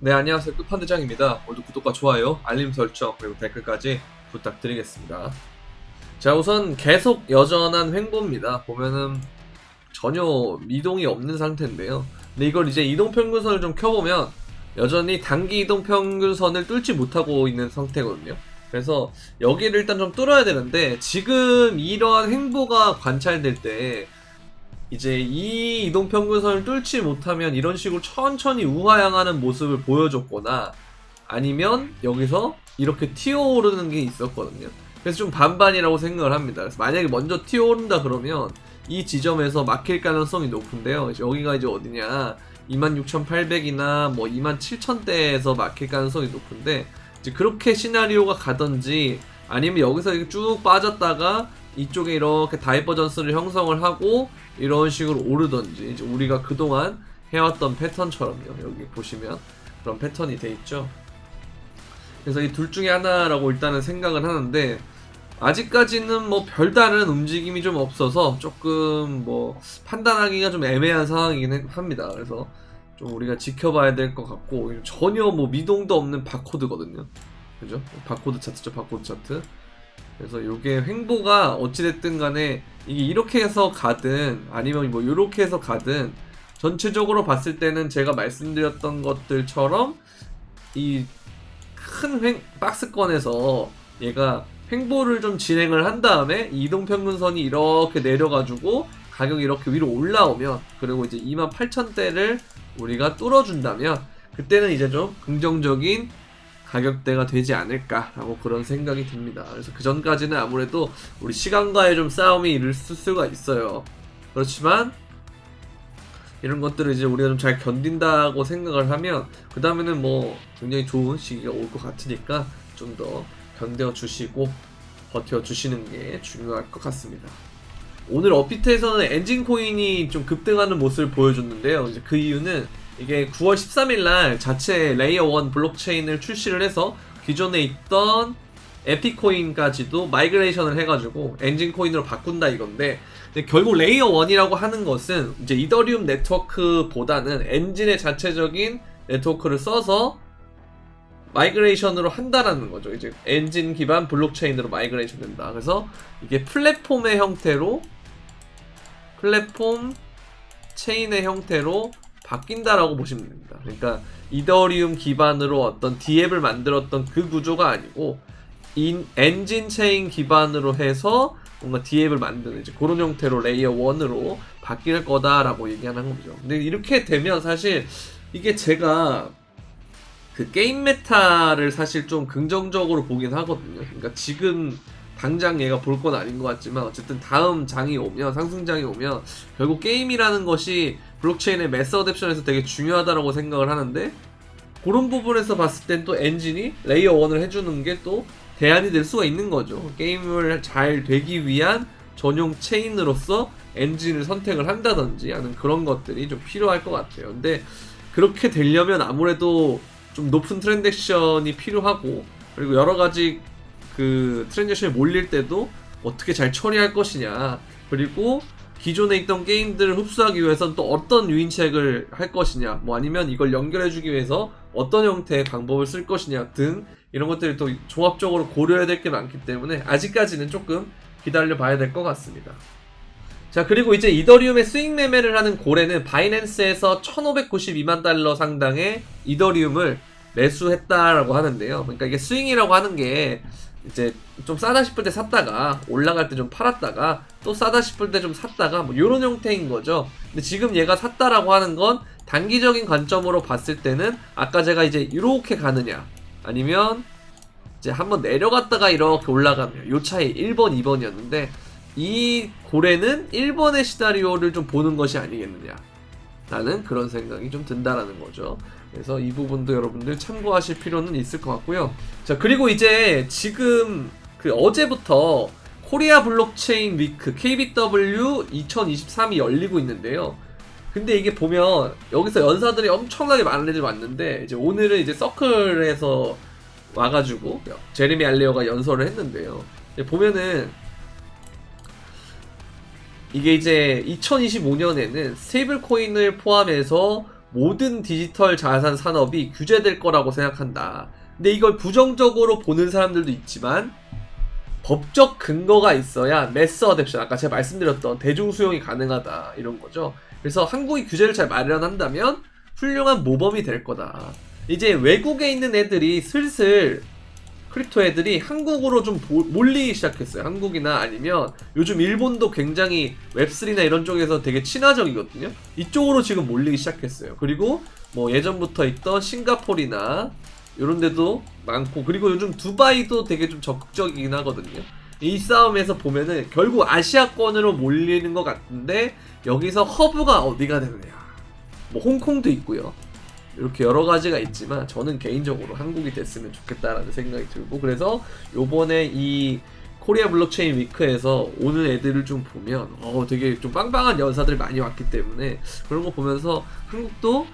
네, 안녕하세요. 끝판대장입니다. 모두 구독과 좋아요, 알림 설정, 그리고 댓글까지 부탁드리겠습니다. 자, 우선 계속 여전한 횡보입니다. 보면은 전혀 미동이 없는 상태인데요. 근데 이걸 이제 이동평균선을 좀 켜보면 여전히 단기 이동평균선을 뚫지 못하고 있는 상태거든요. 그래서 여기를 일단 좀 뚫어야 되는데 지금 이러한 횡보가 관찰될 때 이제 이 이동평균선을 뚫지 못하면 이런 식으로 천천히 우하향하는 모습을 보여줬거나 아니면 여기서 이렇게 튀어오르는 게 있었거든요. 그래서 좀 반반이라고 생각을 합니다. 그래서 만약에 먼저 튀어오른다 그러면 이 지점에서 막힐 가능성이 높은데요. 여기가 이제 어디냐, 26,800이나 뭐 27,000대에서 막힐 가능성이 높은데, 이제 그렇게 시나리오가 가든지 아니면 여기서 쭉 빠졌다가 이쪽에 이렇게 다이버전스를 형성을 하고 이런 식으로 오르던지, 이제 우리가 그동안 해왔던 패턴처럼요. 여기 보시면 그런 패턴이 돼 있죠. 그래서 이 둘 중에 하나라고 일단은 생각을 하는데, 아직까지는 뭐 별다른 움직임이 좀 없어서 조금 뭐 판단하기가 좀 애매한 상황이긴 합니다. 그래서 좀 우리가 지켜봐야 될 것 같고, 전혀 뭐 미동도 없는 바코드거든요. 그죠? 바코드 차트죠, 바코드 차트. 그래서 요게 횡보가 어찌됐든 간에 이게 이렇게 해서 가든 아니면 뭐 요렇게 해서 가든 전체적으로 봤을 때는 제가 말씀드렸던 것들처럼 이 큰 박스권에서 얘가 횡보를 좀 진행을 한 다음에 이동평균선이 이렇게 내려가지고 가격이 이렇게 위로 올라오면, 그리고 이제 28,000대를 우리가 뚫어준다면 그때는 이제 좀 긍정적인 가격대가 되지 않을까라고 그런 생각이 듭니다. 그래서 그 전까지는 아무래도 우리 시간과의 좀 싸움이 있을 수가 있어요. 그렇지만 이런 것들을 이제 우리가 좀 잘 견딘다고 생각을 하면 그 다음에는 뭐 굉장히 좋은 시기가 올 것 같으니까 좀 더 견뎌 주시고 버텨 주시는 게 중요할 것 같습니다. 오늘 업비트에서는 엔진 코인이 좀 급등하는 모습을 보여줬는데요. 이제 그 이유는 이게 9월 13일날 자체 레이어 1 블록체인을 출시를 해서 기존에 있던 에피코인까지도 마이그레이션을 해가지고 엔진 코인으로 바꾼다 이건데, 결국 레이어 1이라고 하는 것은 이제 이더리움 네트워크보다는 엔진의 자체적인 네트워크를 써서 마이그레이션으로 한다라는 거죠. 이제 엔진 기반 블록체인으로 마이그레이션 된다. 그래서 이게 플랫폼의 형태로, 플랫폼 체인의 형태로 바뀐다라고 보시면 됩니다. 그러니까 이더리움 기반으로 어떤 D앱을 만들었던 그 구조가 아니고 엔진 체인 기반으로 해서 뭔가 D앱을 만드는 이제 그런 형태로 레이어 1으로 바뀔 거다라고 얘기하는 거죠. 근데 이렇게 되면 사실 이게 제가 그 게임 메타를 사실 좀 긍정적으로 보긴 하거든요. 그러니까 지금 당장 얘가 볼 건 아닌 것 같지만 어쨌든 다음 장이 오면, 상승장이 오면 결국 게임이라는 것이 블록체인의 매스 어댑션에서 되게 중요하다라고 생각을 하는데, 그런 부분에서 봤을 땐 또 엔진이 레이어 1을 해주는 게 또 대안이 될 수가 있는 거죠. 게임을 잘 되기 위한 전용 체인으로서 엔진을 선택을 한다든지 하는 그런 것들이 좀 필요할 것 같아요. 근데 그렇게 되려면 아무래도 좀 높은 트랜잭션이 필요하고, 그리고 여러 가지 그 트랜잭션이 몰릴 때도 어떻게 잘 처리할 것이냐, 그리고 기존에 있던 게임들을 흡수하기 위해서는 또 어떤 유인책을 할 것이냐, 뭐 아니면 이걸 연결해주기 위해서 어떤 형태의 방법을 쓸 것이냐 등 이런 것들을 또 종합적으로 고려해야 될 게 많기 때문에 아직까지는 조금 기다려 봐야 될 것 같습니다. 자, 그리고 이제 이더리움의 스윙 매매를 하는 고래는 바이낸스에서 1592만 달러 상당의 이더리움을 매수했다라고 하는데요. 그러니까 이게 스윙이라고 하는 게 이제 좀 싸다 싶을 때 샀다가 올라갈 때 좀 팔았다가 또 싸다 싶을 때 좀 샀다가 뭐 이런 형태인 거죠. 근데 지금 얘가 샀다라고 하는 건 단기적인 관점으로 봤을 때는 아까 제가 이제 이렇게 가느냐 아니면 이제 한번 내려갔다가 이렇게 올라가느냐, 요 차이 1번, 2번이었는데 이 고래는 1번의 시나리오를 좀 보는 것이 아니겠느냐 라는 그런 생각이 좀 든다라는 거죠. 그래서 이 부분도 여러분들 참고하실 필요는 있을 것 같고요. 자, 그리고 이제 지금 그 어제부터 코리아 블록체인 위크 KBW 2023이 열리고 있는데요. 근데 이게 보면 여기서 연사들이 엄청나게 많은 애들이 왔는데, 이제 오늘은 이제 서클에서 와가지고 제레미 알레어가 연설을 했는데요. 보면은 이게 이제 2025년에는 스테이블 코인을 포함해서 모든 디지털 자산 산업이 규제될 거라고 생각한다. 근데 이걸 부정적으로 보는 사람들도 있지만 법적 근거가 있어야 매스 어댑션, 아까 제가 말씀드렸던 대중 수용이 가능하다 이런 거죠. 그래서 한국이 규제를 잘 마련한다면 훌륭한 모범이 될 거다. 이제 외국에 있는 애들이 슬슬 크립토 애들이 한국으로 좀 몰리기 시작했어요. 한국이나 아니면 요즘 일본도 굉장히 웹3나 이런 쪽에서 되게 친화적이거든요. 이쪽으로 지금 몰리기 시작했어요. 그리고 뭐 예전부터 있던 싱가포르나 이런 데도 많고, 그리고 요즘 두바이도 되게 좀 적극적이긴 하거든요. 이 싸움에서 보면은 결국 아시아권으로 몰리는 것 같은데 여기서 허브가 어디가 되느냐. 뭐 홍콩도 있고요. 이렇게 여러 가지가 있지만 저는 개인적으로 한국이 됐으면 좋겠다라는 생각이 들고, 그래서 요번에 이 코리아 블록체인 위크에서 오는 애들을 좀 보면 되게 좀 빵빵한 연사들 많이 왔기 때문에 그런 거 보면서 한국도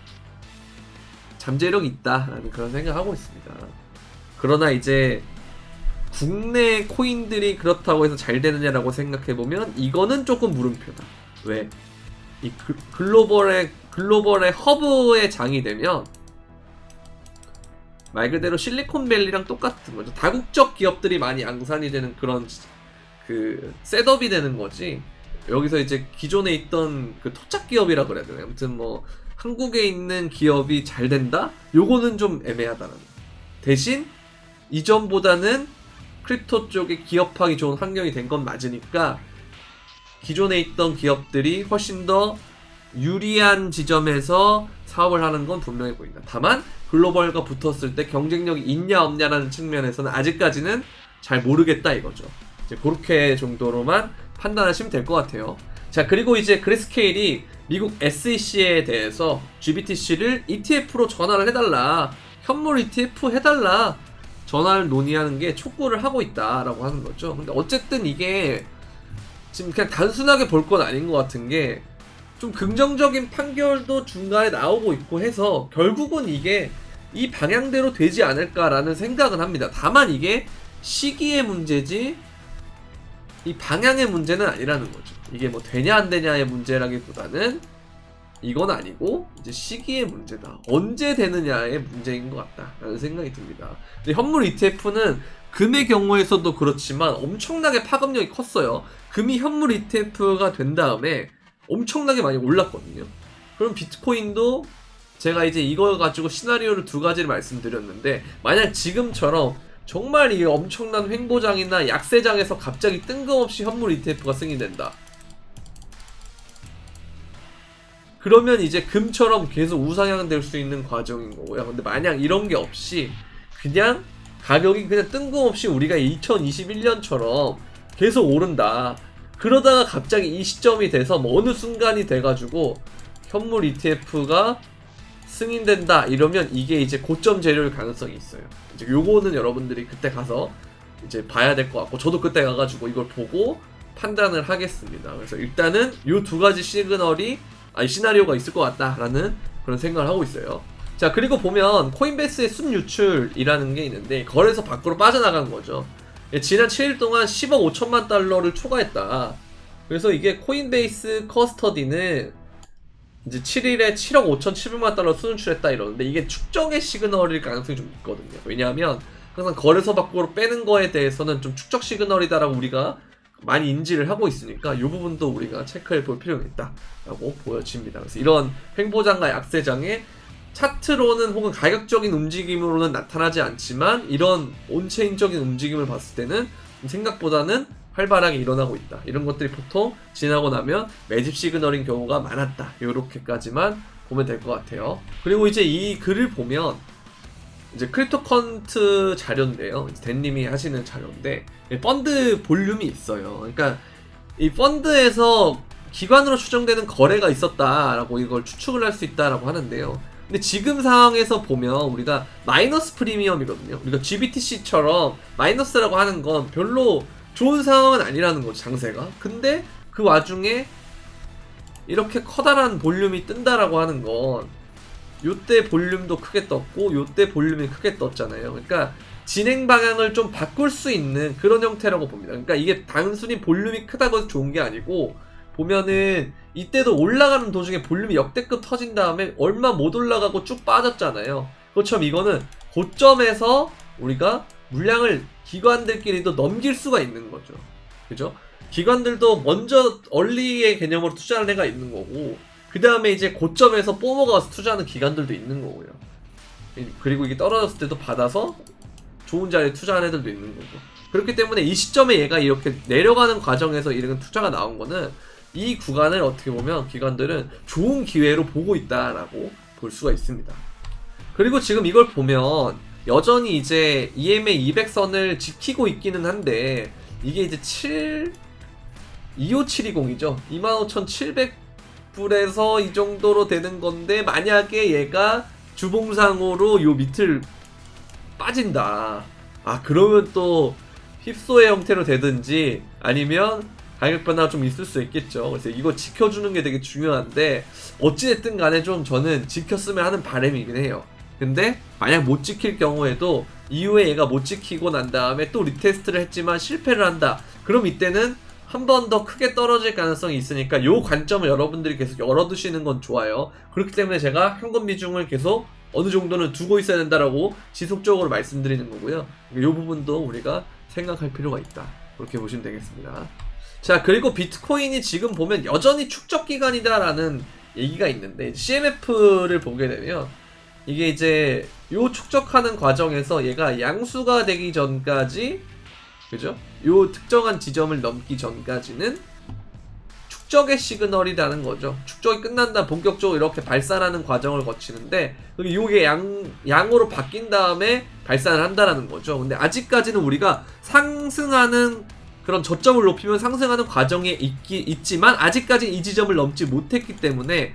잠재력이 있다라는 그런 생각을 하고 있습니다. 그러나 이제 국내 코인들이 그렇다고 해서 잘 되느냐라고 생각해보면 이거는 조금 물음표다. 왜? 이 글로벌의 허브의 장이 되면 말 그대로 실리콘밸리랑 똑같은 거죠. 다국적 기업들이 많이 양산이 되는 그런 그 셋업이 되는 거지. 여기서 이제 기존에 있던 그 토착 기업이라 그래야 되나요? 아무튼 뭐 한국에 있는 기업이 잘 된다? 요거는 좀 애매하다는 거. 대신 이전보다는 크립토 쪽에 기업하기 좋은 환경이 된 건 맞으니까 기존에 있던 기업들이 훨씬 더 유리한 지점에서 사업을 하는 건 분명해 보인다. 다만 글로벌과 붙었을 때 경쟁력이 있냐 없냐라는 측면에서는 아직까지는 잘 모르겠다 이거죠. 이제 그렇게 정도로만 판단하시면 될 것 같아요. 자, 그리고 이제 그레스케일이 미국 SEC에 대해서 GBTC를 ETF로 전환을 해달라, 현물 ETF 해달라, 전환을 논의하는 게 촉구를 하고 있다라고 하는 거죠. 근데 어쨌든 이게 지금 그냥 단순하게 볼 건 아닌 것 같은 게 좀 긍정적인 판결도 중간에 나오고 있고 해서 결국은 이게 이 방향대로 되지 않을까라는 생각은 합니다. 다만 이게 시기의 문제지 이 방향의 문제는 아니라는 거죠. 이게 뭐 되냐 안 되냐의 문제라기보다는 이건 아니고 이제 시기의 문제다. 언제 되느냐의 문제인 것 같다라는 생각이 듭니다. 근데 현물 ETF는 금의 경우에서도 그렇지만 엄청나게 파급력이 컸어요. 금이 현물 ETF가 된 다음에 엄청나게 많이 올랐거든요. 그럼 비트코인도 제가 이제 이걸 가지고 시나리오를 두 가지를 말씀드렸는데, 만약 지금처럼 정말 이 엄청난 횡보장이나 약세장에서 갑자기 뜬금없이 현물 ETF가 승인된다. 그러면 이제 금처럼 계속 우상향 될 수 있는 과정인 거고요. 근데 만약 이런 게 없이 그냥 가격이 그냥 뜬금없이 우리가 2021년처럼 계속 오른다. 그러다가 갑자기 이 시점이 돼서 뭐 어느 순간이 돼가지고 현물 ETF가 승인된다 이러면 이게 이제 고점 재료일 가능성이 있어요. 이제 요거는 여러분들이 그때 가서 이제 봐야 될 것 같고, 저도 그때 가가지고 이걸 보고 판단을 하겠습니다. 그래서 일단은 요 두 가지 시나리오가 있을 것 같다라는 그런 생각을 하고 있어요. 자, 그리고 보면 코인베이스의 순유출이라는 게 있는데 거래소 밖으로 빠져나간 거죠. 지난 7일 동안 10억 5천만 달러를 초과했다. 그래서 이게 코인베이스 커스터디는 이제 7일에 7억 5,700만 달러 순유출했다 이러는데 이게 축적의 시그널일 가능성이 좀 있거든요. 왜냐하면 항상 거래소 밖으로 빼는 거에 대해서는 좀 축적 시그널이다라고 우리가 많이 인지를 하고 있으니까 이 부분도 우리가 체크해 볼 필요가 있다라고 보여집니다. 그래서 이런 횡보장과 약세장에 차트로는 혹은 가격적인 움직임으로는 나타나지 않지만 이런 온체인적인 움직임을 봤을 때는 생각보다는 활발하게 일어나고 있다. 이런 것들이 보통 지나고 나면 매집 시그널인 경우가 많았다. 이렇게까지만 보면 될 것 같아요. 그리고 이제 이 글을 보면 이제 크립토컨트 자료인데요. 댄님이 하시는 자료인데 펀드 볼륨이 있어요. 그러니까 이 펀드에서 기관으로 추정되는 거래가 있었다라고 이걸 추측을 할 수 있다라고 하는데요. 근데 지금 상황에서 보면 우리가 마이너스 프리미엄이거든요. 우리가 GBTC처럼 마이너스라고 하는 건 별로 좋은 상황은 아니라는 거죠, 장세가. 근데 그 와중에 이렇게 커다란 볼륨이 뜬다라고 하는 건 요때 볼륨도 크게 떴고 요때 볼륨이 크게 떴잖아요. 그러니까 진행 방향을 좀 바꿀 수 있는 그런 형태라고 봅니다. 그러니까 이게 단순히 볼륨이 크다고 해서 좋은 게 아니고 보면은 이때도 올라가는 도중에 볼륨이 역대급 터진 다음에 얼마 못 올라가고 쭉 빠졌잖아요. 그것처럼 이거는 고점에서 우리가 물량을 기관들끼리도 넘길 수가 있는 거죠. 그죠? 기관들도 먼저 얼리의 개념으로 투자할 애가 있는 거고, 그 다음에 이제 고점에서 뽀모가 투자하는 기관들도 있는 거고요. 그리고 이게 떨어졌을 때도 받아서 좋은 자리에 투자하는 애들도 있는 거고. 그렇기 때문에 이 시점에 얘가 이렇게 내려가는 과정에서 이런 투자가 나온 거는 이 구간을 어떻게 보면 기관들은 좋은 기회로 보고 있다라고 볼 수가 있습니다. 그리고 지금 이걸 보면 여전히 이제 EMA 200선을 지키고 있기는 한데, 이게 이제 25720이죠. 25,700불에서 이 정도로 되는 건데, 만약에 얘가 주봉상으로 요 밑을 빠진다. 그러면 또 휩소의 형태로 되든지 아니면 가격 변화가 좀 있을 수 있겠죠. 그래서 이거 지켜주는 게 되게 중요한데, 어찌됐든 간에 좀 저는 지켰으면 하는 바람이긴 해요. 근데 만약 못 지킬 경우에도 이후에 얘가 못 지키고 난 다음에 또 리테스트를 했지만 실패를 한다. 그럼 이때는 한 번 더 크게 떨어질 가능성이 있으니까 요 관점을 여러분들이 계속 열어두시는 건 좋아요. 그렇기 때문에 제가 현금 비중을 계속 어느 정도는 두고 있어야 된다라고 지속적으로 말씀드리는 거고요. 요 부분도 우리가 생각할 필요가 있다. 그렇게 보시면 되겠습니다. 자, 그리고 비트코인이 지금 보면 여전히 축적 기간이다라는 얘기가 있는데, CMF를 보게 되면 이게 이제 요 축적하는 과정에서 얘가 양수가 되기 전까지, 그죠? 요 특정한 지점을 넘기 전까지는 축적의 시그널이라는 거죠. 축적이 끝난 다음 본격적으로 이렇게 발산하는 과정을 거치는데, 요게 양으로 바뀐 다음에 발산을 한다라는 거죠. 근데 아직까지는 우리가 상승하는 그런 저점을 높이면 상승하는 과정에 있지만 아직까지 이 지점을 넘지 못했기 때문에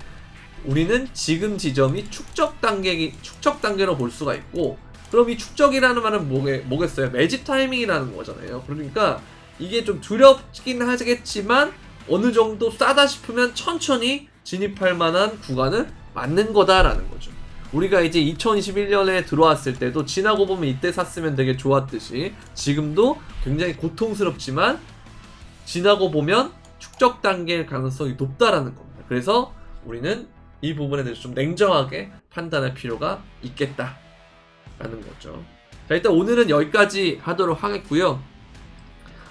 우리는 지금 지점이 축적 단계로 볼 수가 있고, 그럼 이 축적이라는 말은 뭐겠어요? 매집 타이밍이라는 거잖아요. 그러니까 이게 좀 두렵긴 하겠지만 어느 정도 싸다 싶으면 천천히 진입할 만한 구간을 맞는 거다라는 거죠. 우리가 이제 2021년에 들어왔을 때도 지나고 보면 이때 샀으면 되게 좋았듯이 지금도 굉장히 고통스럽지만 지나고 보면 축적 단계일 가능성이 높다라는 겁니다. 그래서 우리는 이 부분에 대해서 좀 냉정하게 판단할 필요가 있겠다라는 거죠. 자, 일단 오늘은 여기까지 하도록 하겠고요.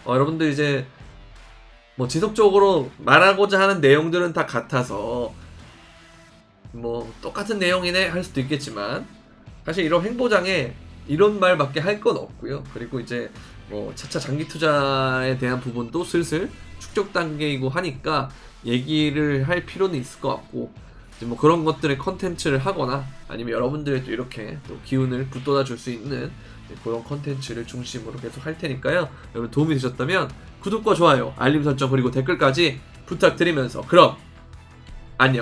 여러분들 이제 뭐 지속적으로 말하고자 하는 내용들은 다 같아서 뭐 똑같은 내용이네 할 수도 있겠지만, 사실 이런 행보장에 이런 말밖에 할 건 없고요. 그리고 이제 뭐 차차 장기 투자에 대한 부분도 슬슬 축적 단계이고 하니까 얘기를 할 필요는 있을 것 같고, 이제 뭐 그런 것들의 컨텐츠를 하거나 아니면 여러분들이 또 이렇게 또 기운을 북돋아 줄 수 있는 그런 컨텐츠를 중심으로 계속 할 테니까요. 여러분 도움이 되셨다면 구독과 좋아요, 알림 설정 그리고 댓글까지 부탁드리면서, 그럼